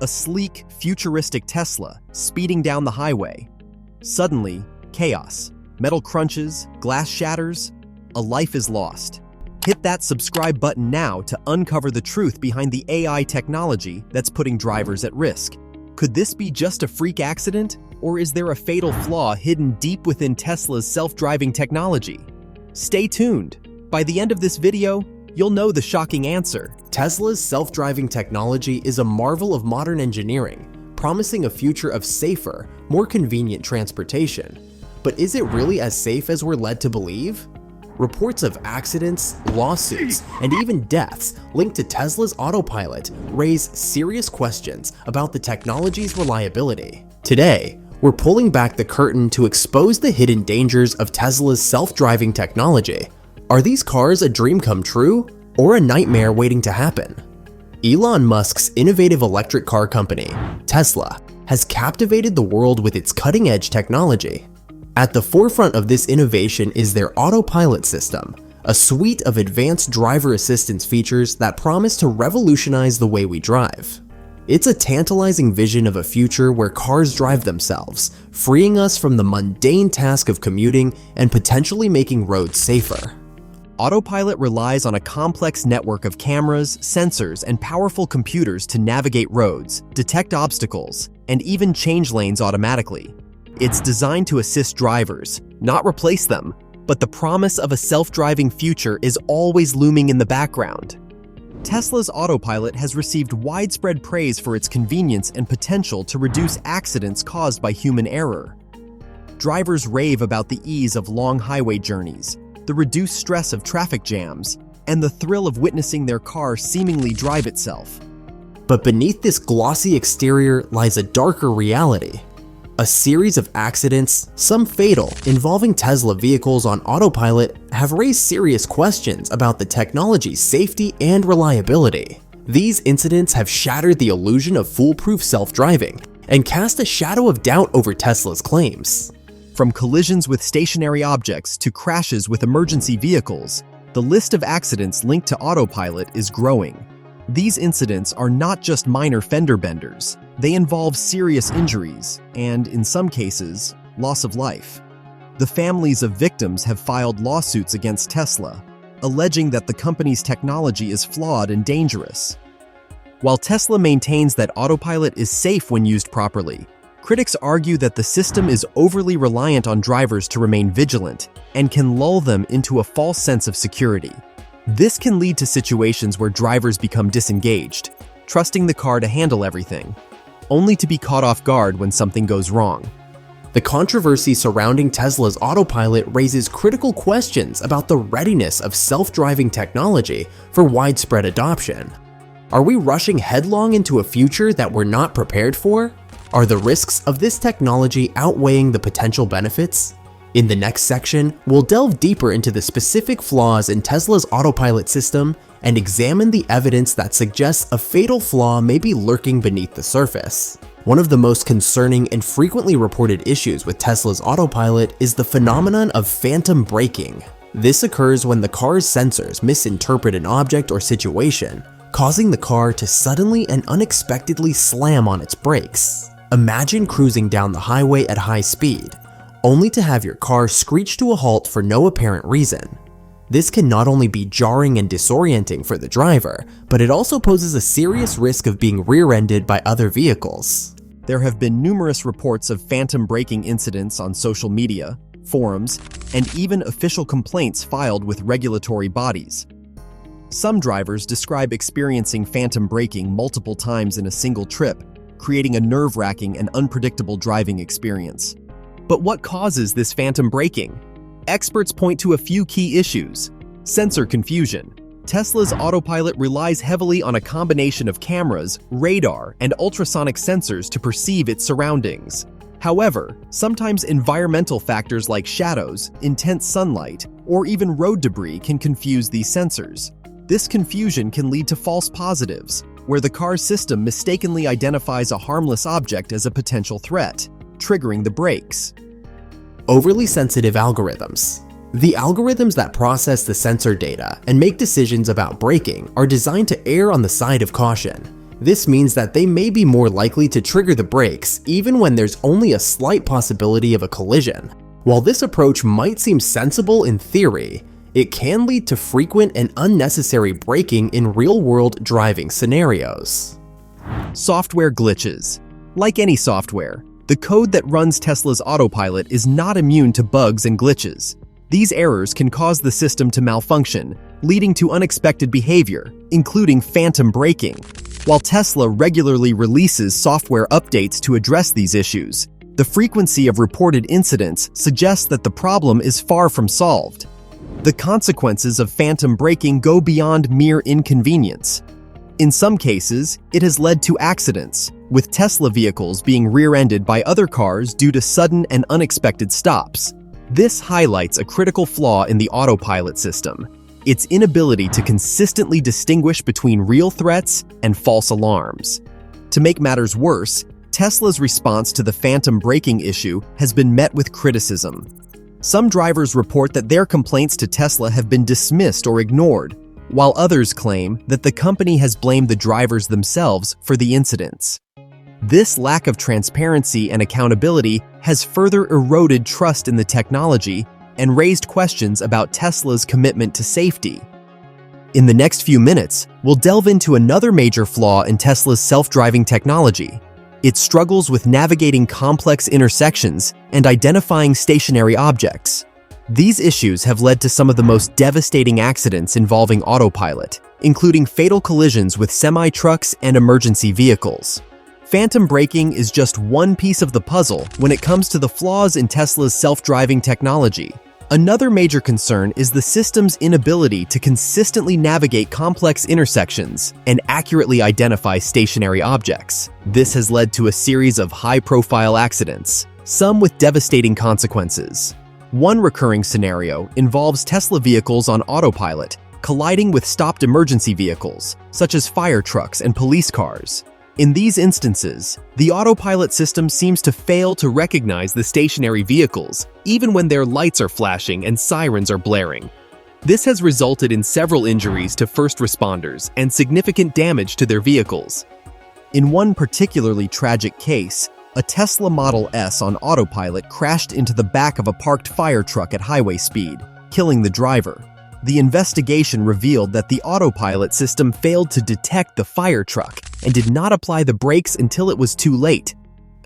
A sleek, futuristic Tesla speeding down the highway. Suddenly, chaos. Metal crunches, glass shatters, a life is lost. Hit that subscribe button now to uncover the truth behind the AI technology that's putting drivers at risk. Could this be just a freak accident, or is there a fatal flaw hidden deep within Tesla's self-driving technology? Stay tuned. By the end of this video, you'll know the shocking answer. Tesla's self-driving technology is a marvel of modern engineering, promising a future of safer, more convenient transportation. But is it really as safe as we're led to believe? Reports of accidents, lawsuits, and even deaths linked to Tesla's autopilot raise serious questions about the technology's reliability. Today, we're pulling back the curtain to expose the hidden dangers of Tesla's self-driving technology. Are these cars a dream come true, or a nightmare waiting to happen? Elon Musk's innovative electric car company, Tesla, has captivated the world with its cutting-edge technology. At the forefront of this innovation is their autopilot system, a suite of advanced driver assistance features that promise to revolutionize the way we drive. It's a tantalizing vision of a future where cars drive themselves, freeing us from the mundane task of commuting and potentially making roads safer. Autopilot relies on a complex network of cameras, sensors, and powerful computers to navigate roads, detect obstacles, and even change lanes automatically. It's designed to assist drivers, not replace them, but the promise of a self-driving future is always looming in the background. Tesla's autopilot has received widespread praise for its convenience and potential to reduce accidents caused by human error. Drivers rave about the ease of long highway journeys, the reduced stress of traffic jams, and the thrill of witnessing their car seemingly drive itself. But beneath this glossy exterior lies a darker reality. A series of accidents, some fatal, involving Tesla vehicles on autopilot have raised serious questions about the technology's safety and reliability. These incidents have shattered the illusion of foolproof self-driving and cast a shadow of doubt over Tesla's claims. From collisions with stationary objects to crashes with emergency vehicles, the list of accidents linked to autopilot is growing. These incidents are not just minor fender benders. They involve serious injuries and, in some cases, loss of life. The families of victims have filed lawsuits against Tesla, alleging that the company's technology is flawed and dangerous. While Tesla maintains that autopilot is safe when used properly, critics argue that the system is overly reliant on drivers to remain vigilant and can lull them into a false sense of security. This can lead to situations where drivers become disengaged, trusting the car to handle everything, only to be caught off guard when something goes wrong. The controversy surrounding Tesla's autopilot raises critical questions about the readiness of self-driving technology for widespread adoption. Are we rushing headlong into a future that we're not prepared for? Are the risks of this technology outweighing the potential benefits? In the next section, we'll delve deeper into the specific flaws in Tesla's autopilot system and examine the evidence that suggests a fatal flaw may be lurking beneath the surface. One of the most concerning and frequently reported issues with Tesla's autopilot is the phenomenon of phantom braking. This occurs when the car's sensors misinterpret an object or situation, causing the car to suddenly and unexpectedly slam on its brakes. Imagine cruising down the highway at high speed, only to have your car screech to a halt for no apparent reason. This can not only be jarring and disorienting for the driver, but it also poses a serious risk of being rear-ended by other vehicles. There have been numerous reports of phantom braking incidents on social media, forums, and even official complaints filed with regulatory bodies. Some drivers describe experiencing phantom braking multiple times in a single trip, creating a nerve-wracking and unpredictable driving experience. But what causes this phantom braking? Experts point to a few key issues. Sensor confusion. Tesla's autopilot relies heavily on a combination of cameras, radar, and ultrasonic sensors to perceive its surroundings. However, sometimes environmental factors like shadows, intense sunlight, or even road debris can confuse these sensors. This confusion can lead to false positives, where the car's system mistakenly identifies a harmless object as a potential threat, triggering the brakes. Overly sensitive algorithms. The algorithms that process the sensor data and make decisions about braking are designed to err on the side of caution. This means that they may be more likely to trigger the brakes even when there's only a slight possibility of a collision. While this approach might seem sensible in theory, it can lead to frequent and unnecessary braking in real-world driving scenarios. Software glitches. Like any software, the code that runs Tesla's autopilot is not immune to bugs and glitches. These errors can cause the system to malfunction, leading to unexpected behavior, including phantom braking. While Tesla regularly releases software updates to address these issues, the frequency of reported incidents suggests that the problem is far from solved. The consequences of phantom braking go beyond mere inconvenience. In some cases, it has led to accidents, with Tesla vehicles being rear-ended by other cars due to sudden and unexpected stops. This highlights a critical flaw in the autopilot system: its inability to consistently distinguish between real threats and false alarms. To make matters worse, Tesla's response to the phantom braking issue has been met with criticism. Some drivers report that their complaints to Tesla have been dismissed or ignored, while others claim that the company has blamed the drivers themselves for the incidents. This lack of transparency and accountability has further eroded trust in the technology and raised questions about Tesla's commitment to safety. In the next few minutes, we'll delve into another major flaw in Tesla's self-driving technology: its struggles with navigating complex intersections and identifying stationary objects. These issues have led to some of the most devastating accidents involving autopilot, including fatal collisions with semi-trucks and emergency vehicles. Phantom braking is just one piece of the puzzle when it comes to the flaws in Tesla's self-driving technology. Another major concern is the system's inability to consistently navigate complex intersections and accurately identify stationary objects. This has led to a series of high-profile accidents, some with devastating consequences. One recurring scenario involves Tesla vehicles on autopilot colliding with stopped emergency vehicles, such as fire trucks and police cars. In these instances, the autopilot system seems to fail to recognize the stationary vehicles, even when their lights are flashing and sirens are blaring. This has resulted in several injuries to first responders and significant damage to their vehicles. In one particularly tragic case, a Tesla Model S on autopilot crashed into the back of a parked fire truck at highway speed, killing the driver. The investigation revealed that the autopilot system failed to detect the fire truck and did not apply the brakes until it was too late.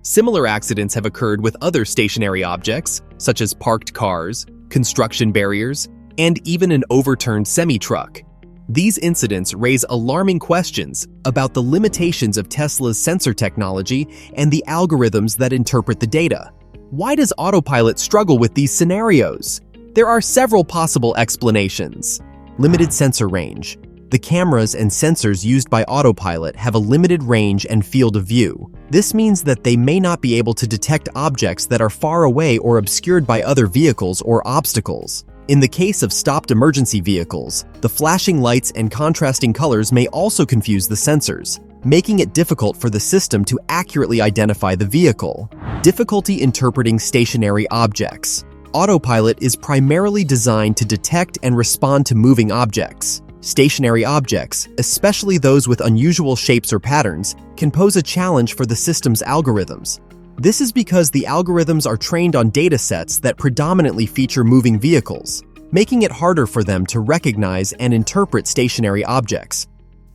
Similar accidents have occurred with other stationary objects, such as parked cars, construction barriers, and even an overturned semi-truck. These incidents raise alarming questions about the limitations of Tesla's sensor technology and the algorithms that interpret the data. Why does autopilot struggle with these scenarios? There are several possible explanations. Limited sensor range. The cameras and sensors used by autopilot have a limited range and field of view. This means that they may not be able to detect objects that are far away or obscured by other vehicles or obstacles. In the case of stopped emergency vehicles, the flashing lights and contrasting colors may also confuse the sensors, making it difficult for the system to accurately identify the vehicle. Difficulty interpreting stationary objects. Autopilot is primarily designed to detect and respond to moving objects. Stationary objects, especially those with unusual shapes or patterns, can pose a challenge for the system's algorithms. This is because the algorithms are trained on datasets that predominantly feature moving vehicles, making it harder for them to recognize and interpret stationary objects.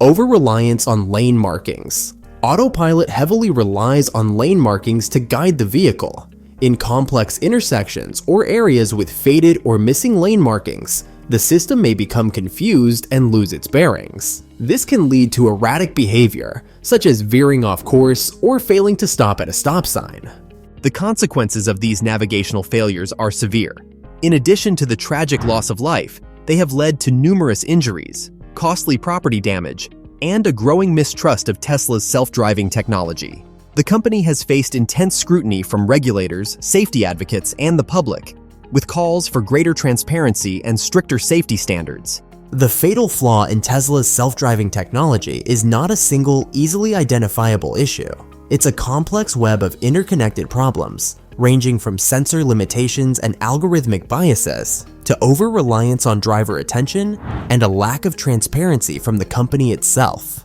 Over-reliance on lane markings. Autopilot heavily relies on lane markings to guide the vehicle. In complex intersections or areas with faded or missing lane markings, the system may become confused and lose its bearings. This can lead to erratic behavior, such as veering off course or failing to stop at a stop sign. The consequences of these navigational failures are severe. In addition to the tragic loss of life, they have led to numerous injuries, costly property damage, and a growing mistrust of Tesla's self-driving technology. The company has faced intense scrutiny from regulators, safety advocates, and the public, with calls for greater transparency and stricter safety standards. The fatal flaw in Tesla's self-driving technology is not a single, easily identifiable issue. It's a complex web of interconnected problems, ranging from sensor limitations and algorithmic biases to over-reliance on driver attention and a lack of transparency from the company itself.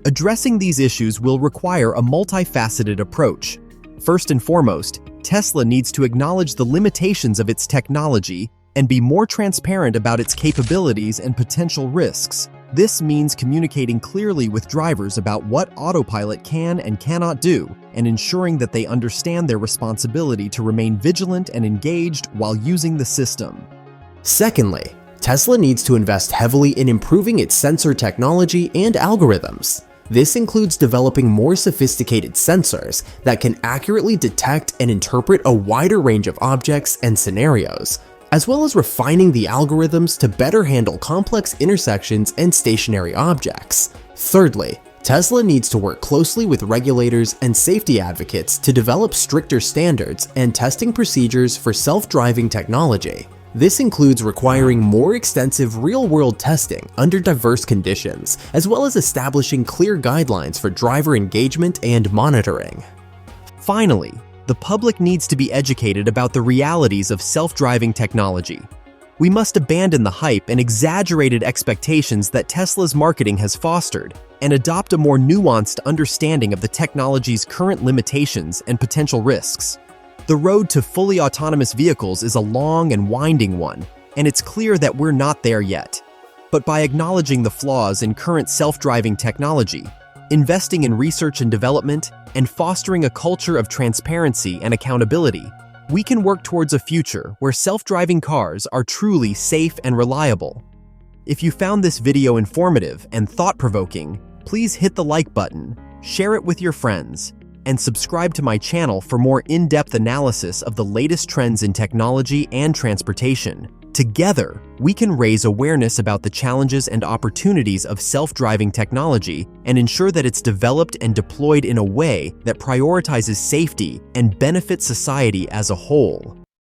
Addressing these issues will require a multifaceted approach. First and foremost, Tesla needs to acknowledge the limitations of its technology and be more transparent about its capabilities and potential risks. This means communicating clearly with drivers about what autopilot can and cannot do, and ensuring that they understand their responsibility to remain vigilant and engaged while using the system. Secondly, Tesla needs to invest heavily in improving its sensor technology and algorithms. This includes developing more sophisticated sensors that can accurately detect and interpret a wider range of objects and scenarios, as well as refining the algorithms to better handle complex intersections and stationary objects. Thirdly, Tesla needs to work closely with regulators and safety advocates to develop stricter standards and testing procedures for self-driving technology. This includes requiring more extensive real-world testing under diverse conditions, as well as establishing clear guidelines for driver engagement and monitoring. Finally, the public needs to be educated about the realities of self-driving technology. We must abandon the hype and exaggerated expectations that Tesla's marketing has fostered and adopt a more nuanced understanding of the technology's current limitations and potential risks. The road to fully autonomous vehicles is a long and winding one, and it's clear that we're not there yet. But by acknowledging the flaws in current self-driving technology, investing in research and development, and fostering a culture of transparency and accountability, we can work towards a future where self-driving cars are truly safe and reliable. If you found this video informative and thought-provoking, please hit the like button, share it with your friends, and subscribe to my channel for more in-depth analysis of the latest trends in technology and transportation. Together, we can raise awareness about the challenges and opportunities of self-driving technology and ensure that it's developed and deployed in a way that prioritizes safety and benefits society as a whole.